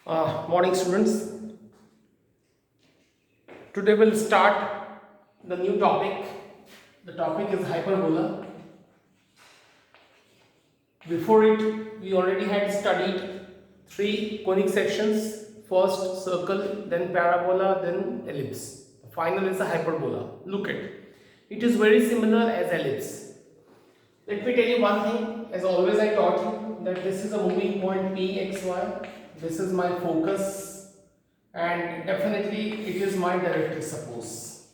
Morning students. Today we'll start the new topic. The topic is hyperbola. Before it, we already had studied three conic sections. First circle, then parabola, then ellipse. The final is a hyperbola. Look at it. It is very similar as ellipse. Let me tell you one thing. As always I taught you that this is a moving point P, X, Y. This is my focus and definitely it is my directrix, suppose.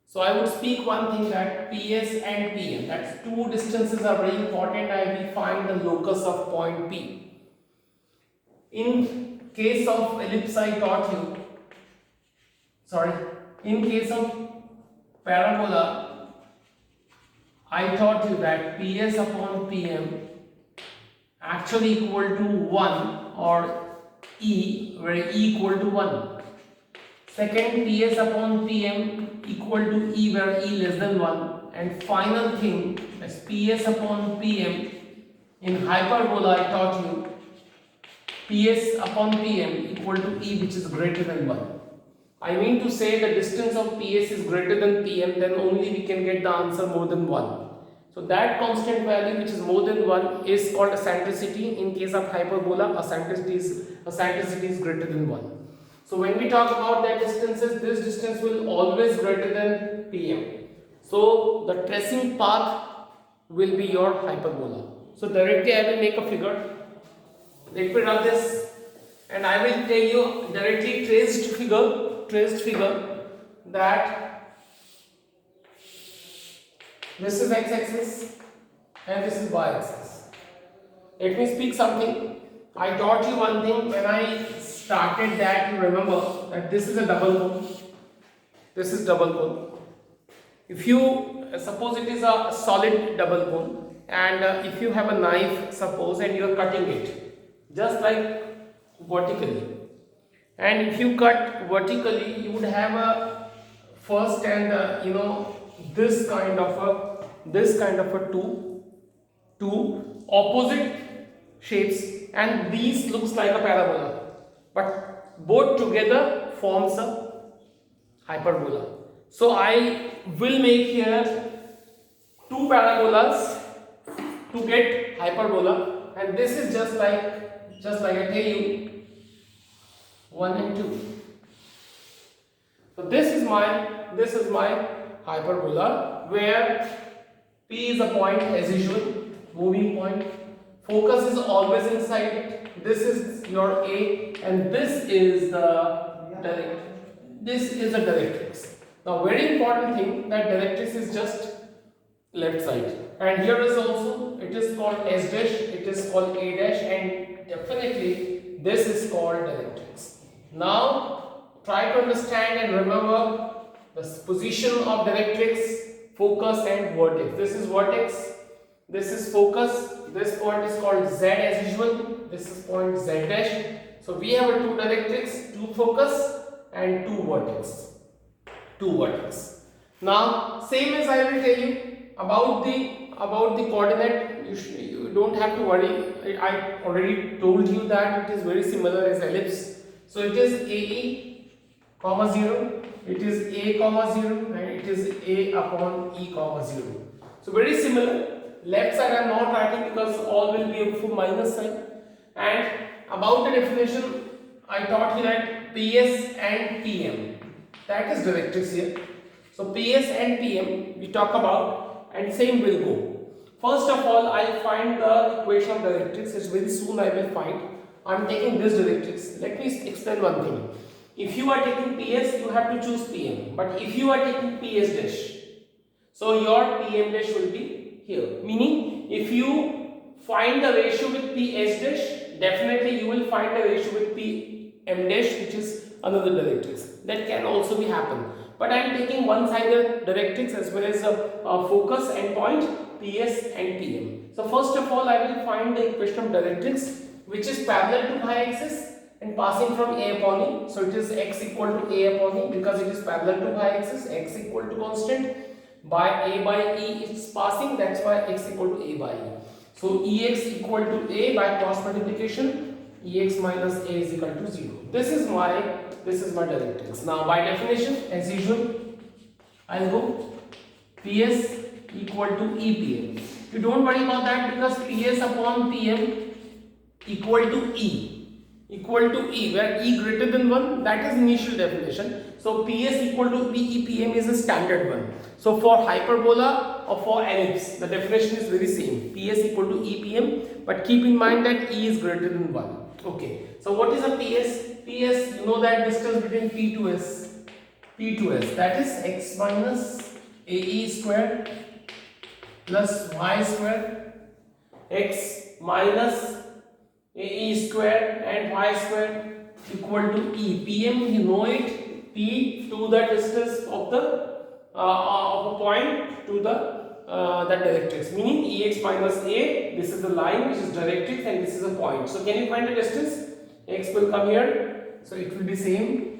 So I would speak one thing, that PS and PM, that's two distances are very important. I will find the locus of point P. In case of ellipse I taught you, in case of parabola I taught you that PS upon PM actually equal to 1, or E, where E equal to 1. Second, PS upon PM equal to E, where E less than 1. And final thing is PS upon PM in hyperbola I taught you PS upon PM equal to E, which is greater than 1. I mean to say the distance of PS is greater than PM, then only we can get the answer more than 1. So that constant value which is more than 1 is called eccentricity. In case of hyperbola, eccentricity is greater than 1. So when we talk about that distances, this distance will always greater than PM. So the tracing path will be your hyperbola. So directly I will make a figure. Let me run this and I will tell you directly traced figure that this is x-axis and this is y-axis. Let me speak something. I taught you one thing when I started that. You remember that this is a double cone. This is double cone. If you suppose it is a solid double cone, and if you have a knife, suppose, and you are cutting it just like vertically, and if you cut vertically, you would have a first and this kind of a two opposite shapes, and these looks like a parabola, but both together forms a hyperbola. So I will make here two parabolas to get hyperbola, and this is just like I tell you 1 and 2. So this is my hyperbola, where P is a point as usual, moving point. Focus is always inside it. This is your A, and this is the directrix. Now, very important thing, that directrix is just left side, and here is also, it is called S dash, it is called A dash, and definitely this is called directrix. Now try to understand and remember the position of directrix, focus and vertex. This is vertex, this is focus, this point is called Z as usual, this is point Z dash. So we have a two directrix, two focus and two vertex. Now same as I will tell you about the coordinate, you don't have to worry. I already told you that it is very similar as ellipse. So it is AE comma 0, it is A comma 0, and it is A upon E comma 0. So very similar. Left side I am not writing because all will be for minus sign. And about the definition, I taught you that PS and PM, that is directrix here. So PS and PM we talk about, and same will go. First of all, I will find the equation of directrix, which very soon I will find. I am taking this directrix. Let me explain one thing. If you are taking PS, you have to choose PM. But if you are taking PS dash, so your PM dash will be here. Meaning, if you find the ratio with PS dash, definitely you will find the ratio with PM dash, which is another directrix. That can also be happen. But I am taking one-sided directrix as well as a focus and point, PS and PM. So first of all, I will find the equation of directrix, which is parallel to y-axis and passing from A upon E. So it is x equal to A upon E, because it is parallel to y-axis, x equal to constant. By A by E it's passing, that's why x equal to A by E. So Ex equal to A by cross multiplication, Ex minus A is equal to 0. This is my directrix. Now by definition, as usual, I'll go PS equal to EPM. You don't worry about that because PS upon PM equal to E, where E greater than 1, that is initial definition. So PS equal to EPM is a standard one. So for hyperbola or for ellipse, the definition is very same. PS equal to EPM, but keep in mind that E is greater than 1. Okay. So what is a PS? PS, you know that distance between P to S. That is x minus AE square plus y square, x minus AE square and y square equal to E. PM, you know it, P to the distance of a point to that directrix, meaning Ex minus A, this is the line which is directrix and this is a point. So can you find the distance? X will come here, so it will be same.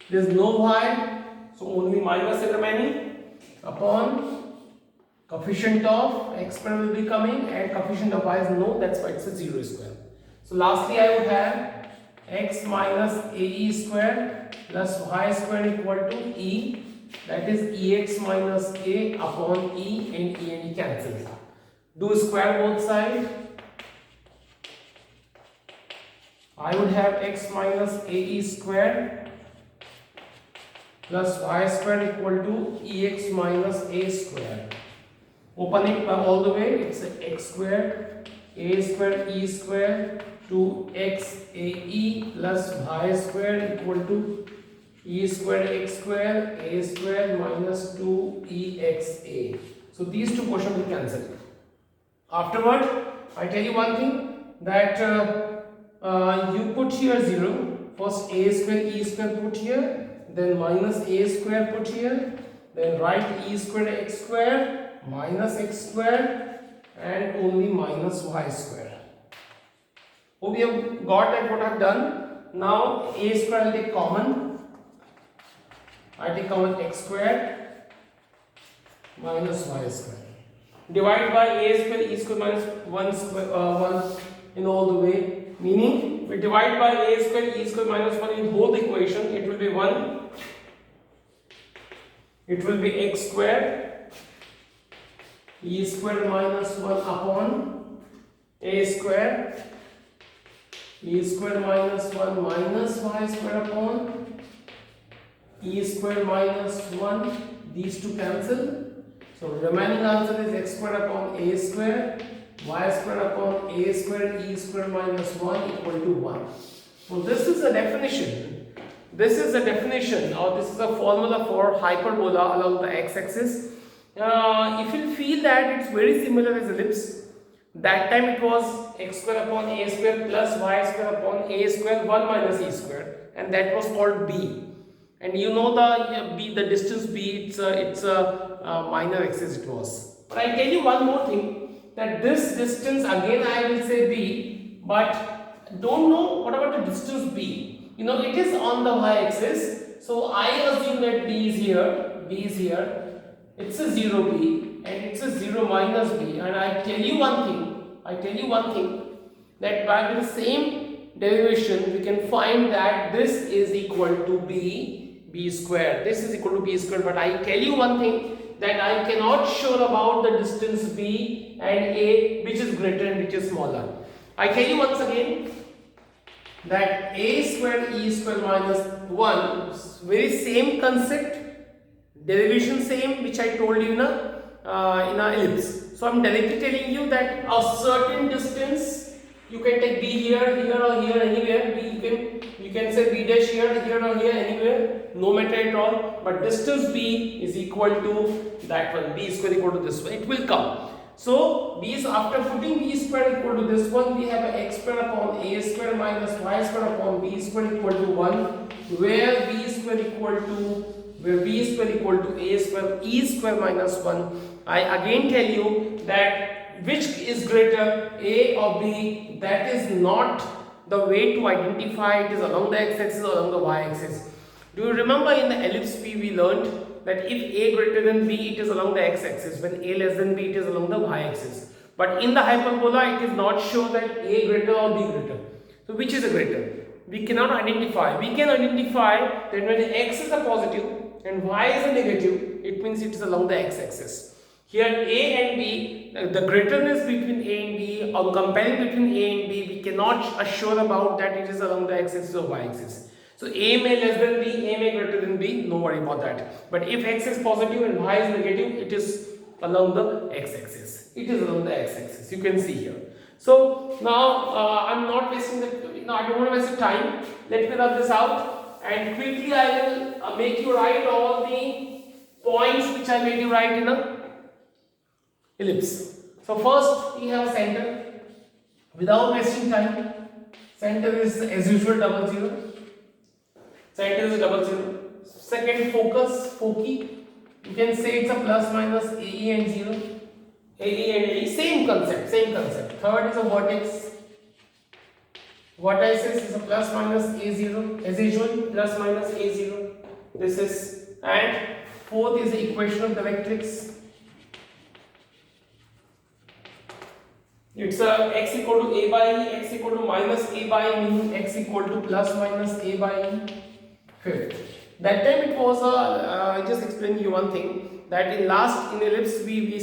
There is no y, so only minus is remaining upon coefficient of x square will be coming and coefficient of y is no, that's why it's a 0 square. So lastly I would have x minus AE square plus y square equal to E, that is Ex minus A upon E, and E cancel. Do square both sides. I would have x minus AE square plus y square equal to Ex minus A square. Open it all the way, it's x square, A square, E square to x AE plus y square equal to E square x square A square minus 2EXA. So these two portions will cancel. Afterward, I tell you one thing, that you put here 0. First A square E square put here, then minus A square put here, then write E square x square minus x square and only minus y square. Hope you have got that what I have done. Now A square will take common. I take common x square minus y square. Divide by A square E square minus 1 square 1 in all the way. Meaning we divide by A square E square minus 1 in both equation. It will be 1. It will be x square E square minus 1 upon A square E square minus 1 minus y square upon E square minus 1, these two cancel. So remaining answer is x square upon A square, y square upon A square, E square minus 1 equal to 1. So this is a definition. This is a definition, or this is a formula for hyperbola along the x-axis. If you feel that it's very similar as ellipse, that time it was x square upon A square plus y square upon A square 1 minus E square, and that was called B. And you know the distance B, it's a minor axis it was. But I tell you one more thing, that this distance again I will say B, but don't know what about the distance B. You know it is on the y-axis, so I assume that B is here. It's a 0B and it's a 0 minus B. And I tell you one thing, that by the same derivation we can find that this is equal to B square. This is equal to B square, but I tell you one thing, that I cannot sure about the distance B and A, which is greater and which is smaller. I tell you once again that A square E square minus 1, very same concept, derivation same, which I told you in a ellipse. So I am directly telling you that a certain distance, you can take B here or here, anywhere. You can say B dash here or here, anywhere, no matter at all. But distance B is equal to that one. B square equal to this one. It will come. So B is, after putting B square equal to this one, we have a x square upon A square minus y square upon B square equal to 1, where B square equal to A square E square minus 1. I again tell you that which is greater, A or B, that is not the way to identify. It is along the x-axis or along the y-axis. Do you remember in the ellipse P we learned that if A greater than B, it is along the x-axis, when A less than B, it is along the y-axis. But in the hyperbola, it is not sure that A greater or B greater. So which is a greater? We cannot identify. We can identify that when x is a positive and y is a negative, it means it is along the x-axis. Here A and B, the greaterness between A and B, or comparing between A and B, we cannot assure about that it is along the x-axis or y-axis. So A may less than B, A may greater than B, no worry about that. But if x is positive and y is negative, it is along the x-axis. It is along the x-axis. You can see here. So now I'm not wasting I don't want to waste the time. Let me rub this out and quickly I will make you write all the points which I made you write in a ellipse. So first we have center. Without wasting time, center is as usual double zero. Center is double zero. Second, focus, foci. You can say it's a plus minus AE and 0. AE and AE, same concept, same concept. Third is a vertex. Vertices is a plus minus A0, as usual, plus minus A0. This is, and fourth is the equation of directrix. It's a x equal to A by E, x equal to minus A by E, meaning x equal to plus minus A by E. Fifth. That time it was I just explained you one thing, that in ellipse we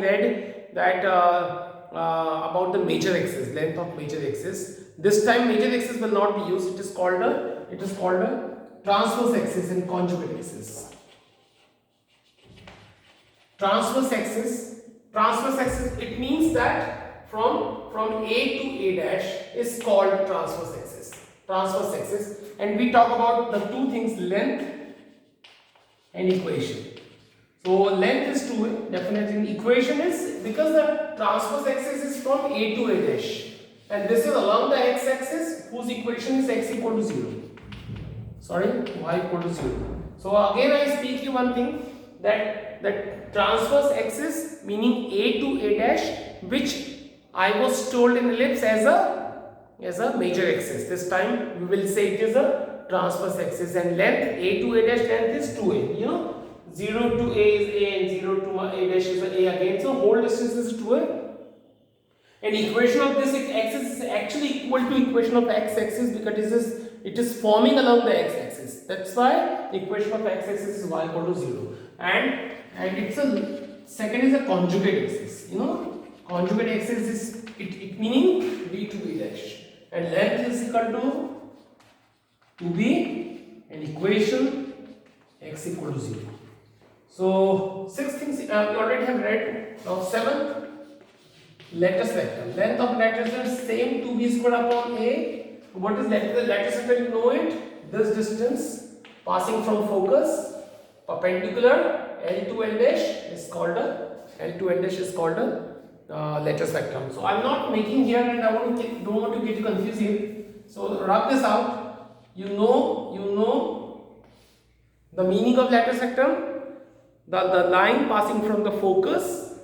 read that about the major axis, length of major axis. This time major axis will not be used. It is called a transverse axis and conjugate axis. Transverse axis, it means that from A to A dash is called transverse axis. And we talk about the two things, length and equation. So length is 2a, definitely. Equation is, because the transverse axis is from A to A dash, and this is along the x-axis, whose equation is x equal to 0. Sorry, y equal to 0. So again I speak you one thing, that transverse axis meaning A to A dash, which I was told in ellipse as a major axis. This time we will say it is a transverse axis, and length A to A dash length is 2a. You know, 0 to A is A and 0 to A dash is A again. So whole distance is 2a. And equation of this axis is actually equal to equation of x-axis, because it is forming along the x-axis. That's why equation of x-axis is y equal to 0. And it's second is a conjugate axis. You know, conjugate axis is it meaning B to B dash, and length is equal to 2b, and equation x equal to 0. So 6 things we already have read. Now 7, lattice vector. Length of lattice is same 2b squared upon a. What is lattice vector? You know it. This distance passing from focus perpendicular L to L dash is called a lattice vector. So I'm not making here, and I don't want to get you confused here. So rub this out. You know the meaning of lattice vector. The line passing from the focus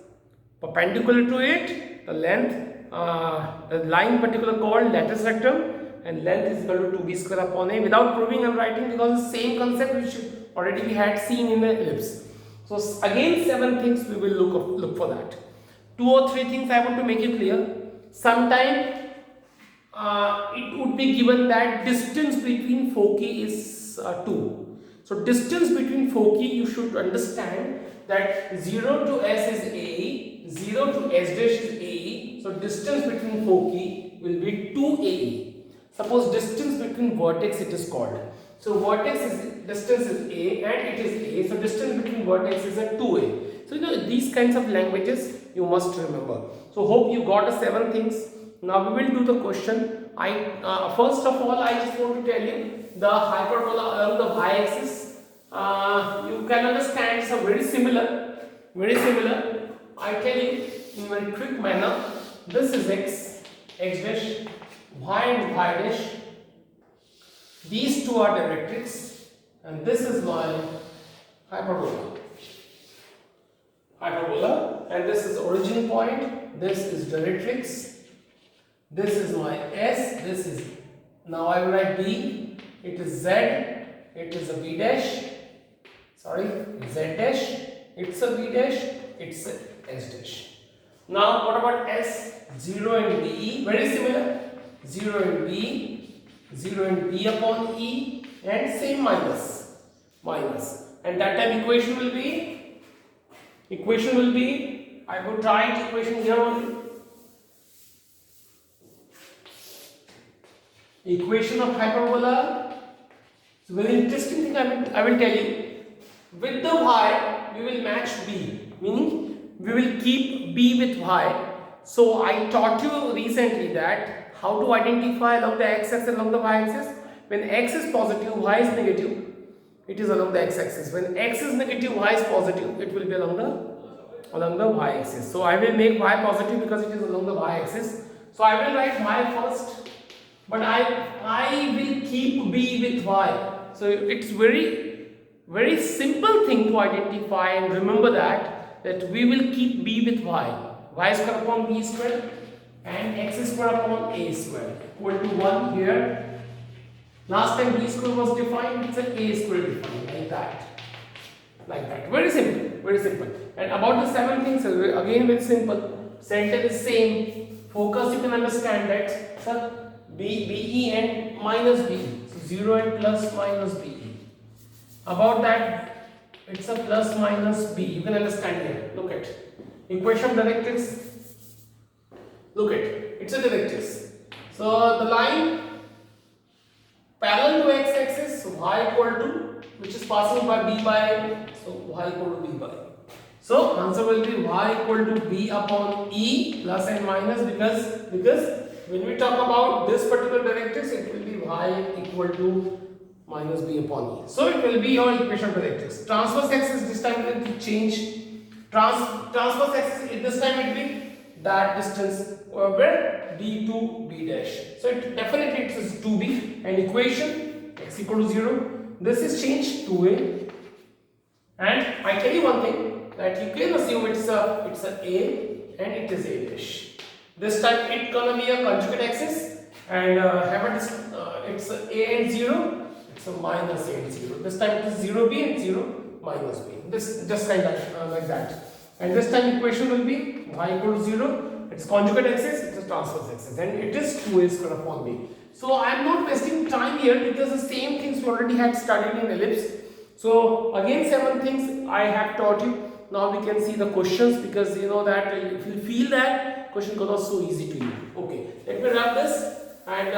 perpendicular to it, the length, the line particular called lattice vector, and length is equal to 2b square upon a. Without proving, I'm writing because the same concept which already we had seen in the ellipse. So again 7 things we will look for that. 2 or 3 things I want to make it clear. Sometime it would be given that distance between foci is 2. So distance between foci, you should understand that 0 to S is AE, 0 to S dash is AE. So distance between foci will be 2AE. Suppose distance between vertex it is called. So distance is A and it is A. So distance between vertex is a 2A. So you know these kinds of languages you must remember. So hope you got the 7 things. Now we will do the question. First of all, I just want to tell you the hyperbola along the y-axis. You can understand it's very similar. I tell you in very quick manner. This is x dash, y and y dash. These two are directrix, and this is my hyperbola. And this is origin point. This is directrix. This is my S. This is, now I will write B. It is Z. It is a B dash. Sorry, Z dash. It's a B dash. It's a S dash. Now what about S? 0 and DE. Very similar. 0 in B, 0 in B upon E, and same minus, and that time equation will be, I would write equation here only, equation of hyperbola. So very interesting thing I will tell you, with the y we will match B, meaning we will keep B with y. So I taught you recently that how to identify along the x-axis and along the y-axis. When x is positive, y is negative, it is along the x-axis. When x is negative, y is positive, it will be along the y-axis. So I will make y positive because it is along the y-axis. So I will write y first, but I will keep B with y. So it's very simple thing to identify and remember that we will keep B with y square upon b square and x square upon a square equal to 1 here. Last time b square was defined, it's an a square defined like that. Very simple. And about the 7 things, again very simple. Center is same. Focus, you can understand that, sir, BE and minus B. So 0 and plus minus BE. About that, it's a plus minus B. You can understand here. Look at equation of directrix. Look at it's a directrix. So the line parallel to x-axis, so y equal to, which is passing by B by, so y equal to B by. So answer will be y equal to B upon E plus and minus, because when we talk about this particular directrix, it will be y equal to minus B upon E. So it will be your equation of directrix. Transverse axis this time will be change. Transverse axis this time it will be that distance where D to B dash. So it definitely it is 2B, and equation x equal to 0. This is changed to A. And I tell you one thing, that you can assume it's a A and it is A dash. This time it gonna be a conjugate axis, and it's A and 0. It's a minus A and 0. This time it is 0B and 0 minus B. This just kind of like that. And this time equation will be y equal to 0. It's conjugate axis, it's a transverse axis, and it is 2a square upon b. So I am not wasting time here because the same things we already had studied in ellipse. So again 7 things I have taught you. Now we can see the questions, because you know that if you feel that question was so easy to you. Okay, let me wrap this. And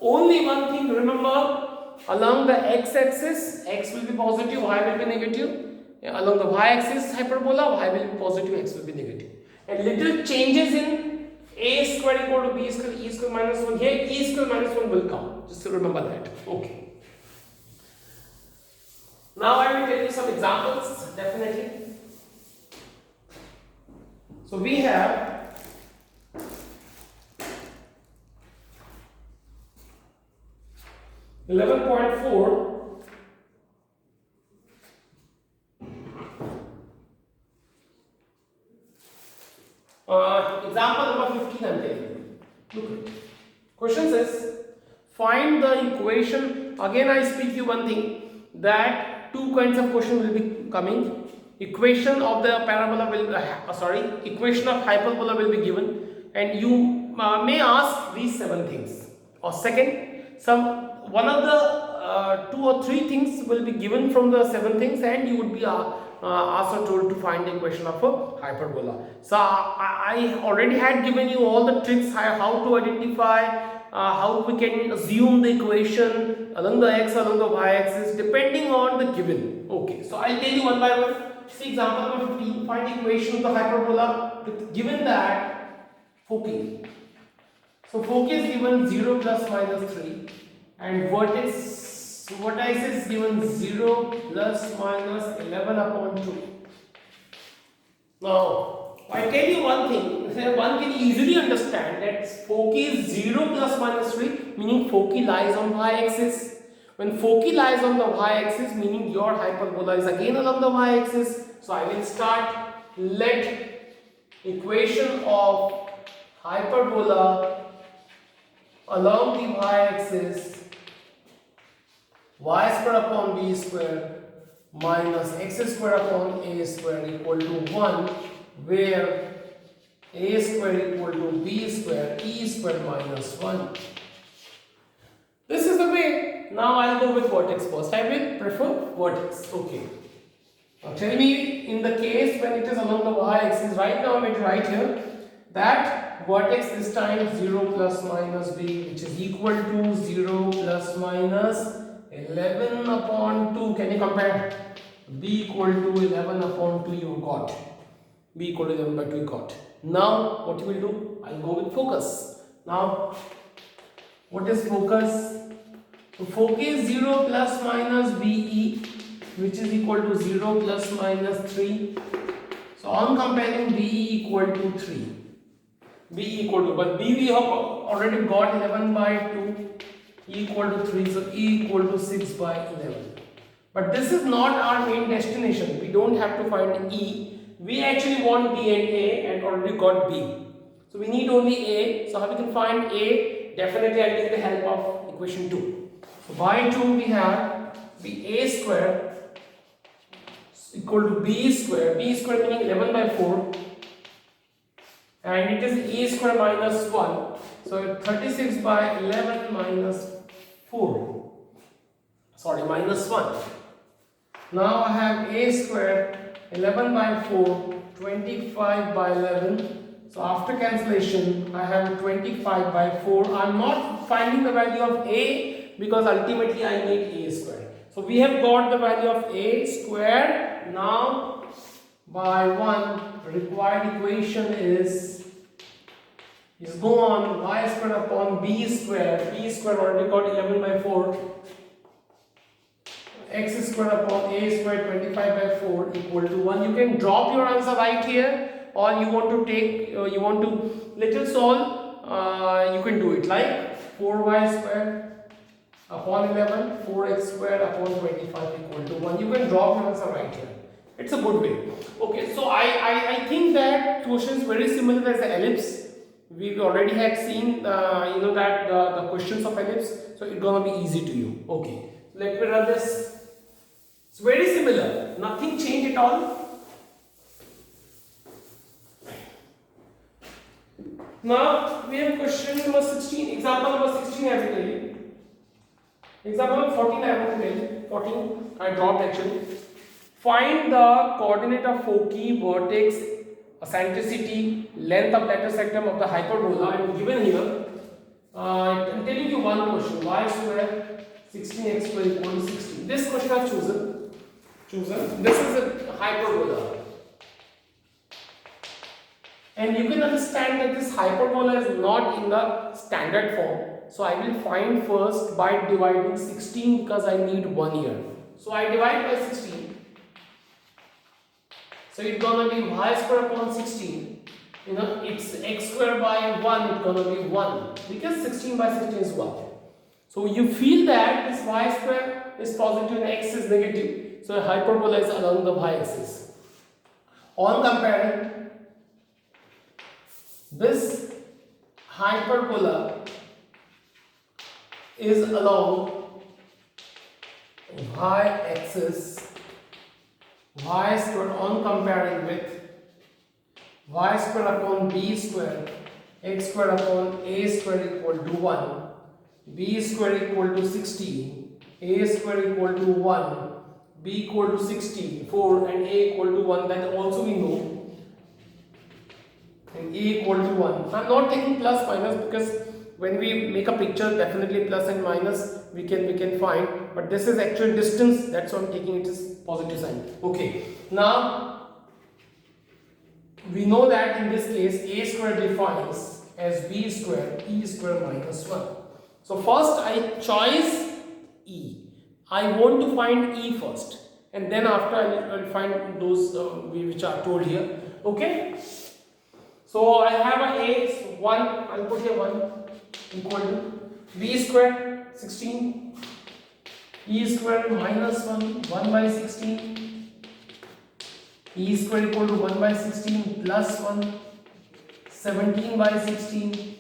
only one thing remember, along the x-axis x will be positive, y will be negative. Along the y-axis hyperbola, y will be positive, x will be negative. And little changes in a square equal to b square, e square minus 1. Here e square minus 1 will come. Just to remember that. Okay. Now I will tell you some examples, definitely. So we have (11.4). Example number 15 I am telling you. Look, question says, find the equation. Again I speak you one thing, that 2 kinds of question will be coming. Equation of the parabola will, equation of hyperbola will be given, and you may ask these 7 things. Or second, one of the 2 or 3 things will be given from the 7 things, and you would be also told to find the equation of a hyperbola. So I already had given you all the tricks how to identify, how we can assume the equation along the x, along the y axis, depending on the given. Okay, so I'll tell you one by one. See example number 15. Find equation of the hyperbola given that foci. So foci is given 0 plus minus 3, and vertex is given 0 plus minus 11 upon 2. Now, I tell you one thing, one can easily understand that foci is 0 plus minus 3, meaning foci lies on y-axis. When foci lies on the y-axis, meaning your hyperbola is again along the y-axis. So I will start, let equation of hyperbola along the y-axis y square upon b square minus x square upon a square equal to 1, where a square equal to b square e square minus 1. This is the way. Now I'll go with vertex first. I will prefer vertex. Okay. Now tell me, in the case when it is along the y-axis, right now I'm going to write here that vertex this time 0 plus minus b, which is equal to 0 plus minus 11 upon 2. Can you compare? B equal to 11 upon 2 you got. B equal to 11 by 2 you got. Now what you will do? I'll go with focus. Now what is focus? So focus 0 plus minus BE, which is equal to 0 plus minus 3. So on comparing BE equal to 3. B equal to, but B we have already got 11 by 2, E equal to 3, so E equal to 6 by 11. But this is not our main destination. We don't have to find E. We actually want B and A and already got B. So we need only A. So how we can find A? Definitely I'll take the help of equation 2. So by 2 we have B A square equal to B square. B square meaning 11 by 4. And it is A square minus 1. So 36 by 11 minus 4. Sorry, minus 1. Now I have A square 11 by 4, 25 by 11. So after cancellation, I have 25 by 4. I'm not finding the value of A because ultimately I need A square. So we have got the value of A square. Now by 1, required equation is go on y square upon b square. B square already got 11 by 4. X square upon a square 25 by 4 equal to 1. You can drop your answer right here, or you want to take, you want to little solve, you can do it like 4y square upon 11, 4x square upon 25 equal to 1. You can drop your answer right here. It's a good way. Okay, so I think that question is very similar as the ellipse. We already had seen that the questions of ellipse, so it's gonna be easy to you. Okay, let me run this. It's very similar, nothing changed at all. Now we have question number 16, example number 16 I have to tell you. Example number 14 I have to tell you. 14 I dropped actually. Find the coordinate of foci, vertex, eccentricity, length of lateral sectum of the hyperbola. I am given here. I'm telling you one question: y square 16x square equal to 16. This question I have chosen. This is a hyperbola, and you can understand that this hyperbola is not in the standard form. So I will find first by dividing 16 because I need 1 year. So I divide by 16. So it's gonna be y square upon 16. It's x square by 1. It's gonna be 1 because 16 by 16 is 1. So you feel that this y square is positive and x is negative. So hyperbola is along the y-axis. On comparing, this hyperbola is along y-axis, y square on comparing with y square upon b square, x square upon a square equal to 1, b square equal to 16, a square equal to 1, b equal to 16, 4 and a equal to 1, that also we know, and a equal to 1. I am not taking plus minus because when we make a picture definitely plus and minus we can find, but this is actual distance, that's why I am taking it as positive sign. Okay, now we know that in this case a square defines as b square e square minus 1. So first I choose e. I want to find e first, and then after I will find those which are told here. Okay, so I have a 1, I'll put here 1 equal to b square 16, e square minus 1, 1 by 16, e square equal to 1 by 16 plus 1, 17 by 16,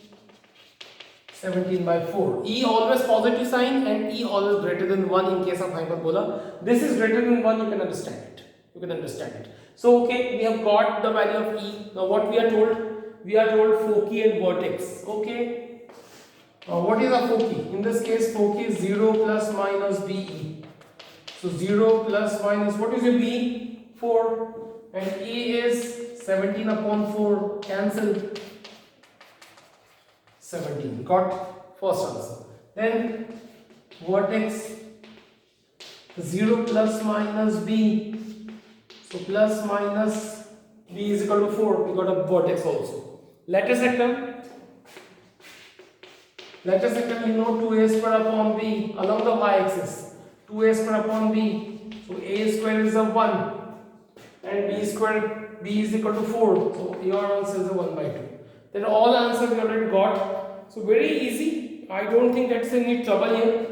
17 by 4. E always positive sign and E always greater than 1 in case of hyperbola. This is greater than 1, you can understand it. So okay, we have got the value of E. Now what we are told? we are told foci and vertex. Okay. What is a foci? In this case, foci is 0 plus minus BE. So 0 plus minus, what is your B? 4. And E is 17 upon 4. Cancel. 17. Got first answer. Then vertex 0 plus minus B. So plus minus B is equal to 4. We got a vertex also. Lattice sector. Lattice sector, you know 2a square upon B along the y-axis. 2a square upon B. So a square is a 1. And b square, b is equal to 4. So your answer is a 1 by 2. Then all answers we already got. So very easy. I don't think that's any trouble here.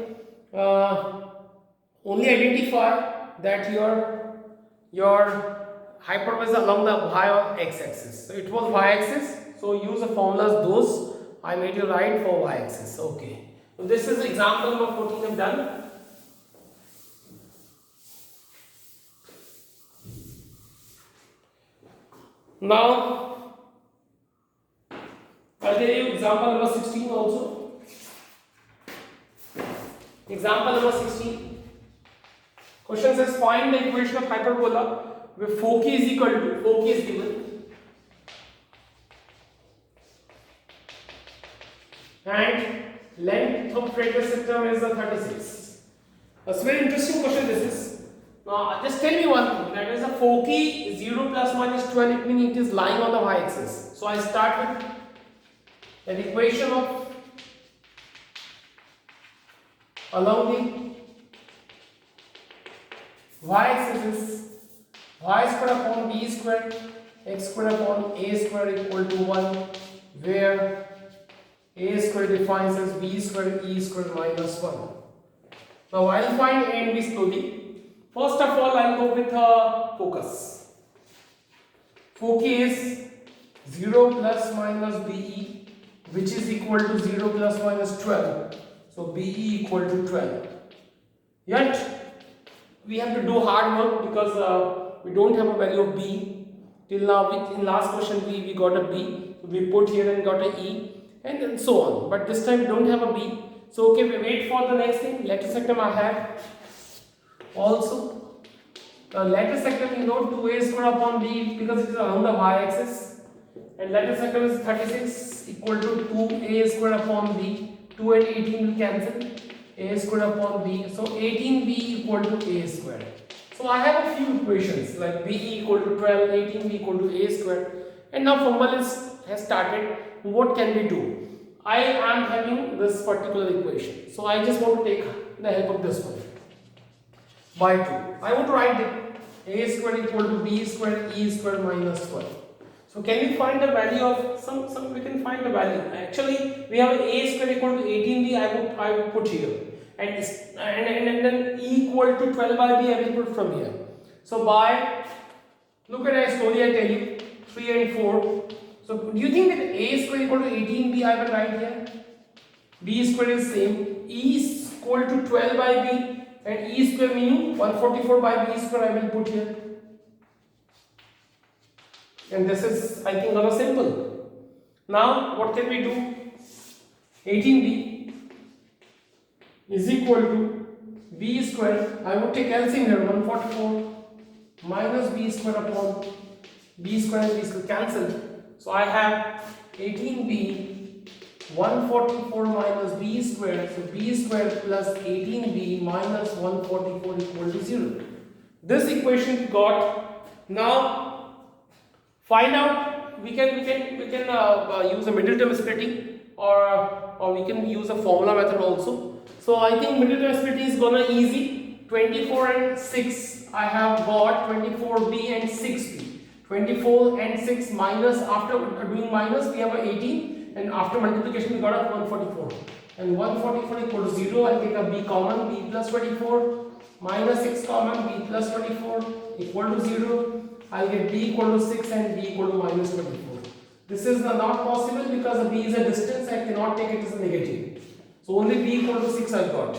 Only identify that your hyperbola is along the y or x-axis. So it was y-axis. So use the formulas those I made you write for y-axis. Okay. So this is example number 14 I've done. Now I'll tell you example number 16 also. Example number 16. Question says find the equation of hyperbola where foci is equal to, foci is given, and length of radius system is a 36. That's a very interesting question this is. Now just tell me one thing, that is a foci 0 plus minus 12, it means it is lying on the y-axis. So I start with an equation of along the y-axis is y square upon b square x square upon a square equal to 1, where a square defines as b square e square minus 1. Now I'll find a and b slowly. First of all, I'll go with focus. Foci is 0 plus minus BE, which is equal to 0 plus minus 12. So BE equal to 12. Yet, we have to do hard work because we don't have a value of B. Till now, in last question, we got a B. So we put here and got a E, and then so on. But this time, we don't have a B. So, okay, we wait for the next thing. Lattice sector I have. Also, the lattice sector we know 2a square upon b because it is along the y-axis, and lattice sector is 36 equal to 2a square upon b. 2 and 18 will cancel. A square upon b. So 18b equal to a square. So I have a few equations like b equal to 12, 18b equal to a square, and now formula has started. What can we do? I am having this particular equation, so I just want to take the help of this one. By 2. I want to write a square equal to b square e square minus 12. So can we find the value of some we can find the value. Actually we have a square equal to 18b, I would put here, and then e equal to 12 by b I will put from here. So by, look at it slowly, I tell you, 3 and 4. So do you think that a square equal to 18b I will write here? B square is same, e is equal to 12 by b, and e square meaning 144 by b square I will put here. And this is, I think, rather simple. Now what can we do? 18b is equal to b square. I would take LCM here, 144 minus b square upon b square and b square cancel. So I have 18b 144 minus b square, so b square plus 18b minus 144 equal to 0. This equation we got. Now find out, we can use a middle term splitting, or we can use a formula method also. So I think middle term splitting is gonna easy. 24 and 6 I have got 24b and 6b. 24 and 6 minus, after doing minus we have a 18, and after multiplication we got a 144, and 144 equal to 0. I'll take a b common, b plus 24 minus 6 common, b plus 24 equal to 0. I'll get b equal to 6 and b equal to minus 24. This is not possible because b is a distance, I cannot take it as a negative. So only b equal to 6 I got,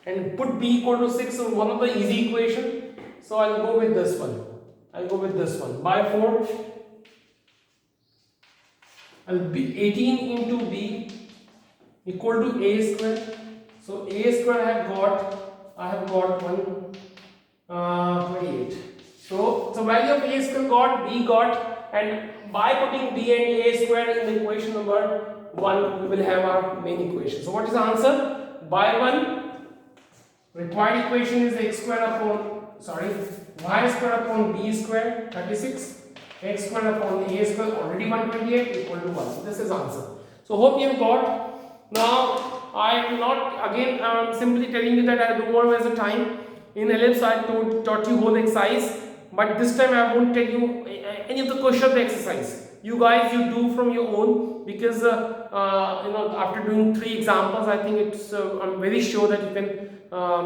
and put b equal to 6 on one of the easy equation. So I'll go with this one. By 4. be 18 into b equal to a square. So a square I have got 28. So value of a square got, b got, and by putting b and a square in the equation number 1, we will have our main equation. So what is the answer? By 1, required equation is x square upon, y square upon b square 36, x square upon a square already 128 equal to 1. This is answer. So hope you have got. Now I am not again simply telling you that I don't want to waste the time. In ellipse I taught you whole exercise, but this time I won't tell you any of the question of the exercise. You guys, you do from your own, because after doing 3 examples, I think it's I'm very sure that you can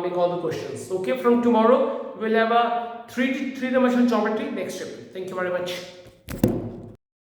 make all the questions. Okay, from tomorrow we will have a three-dimensional geometry next chapter. Thank you very much.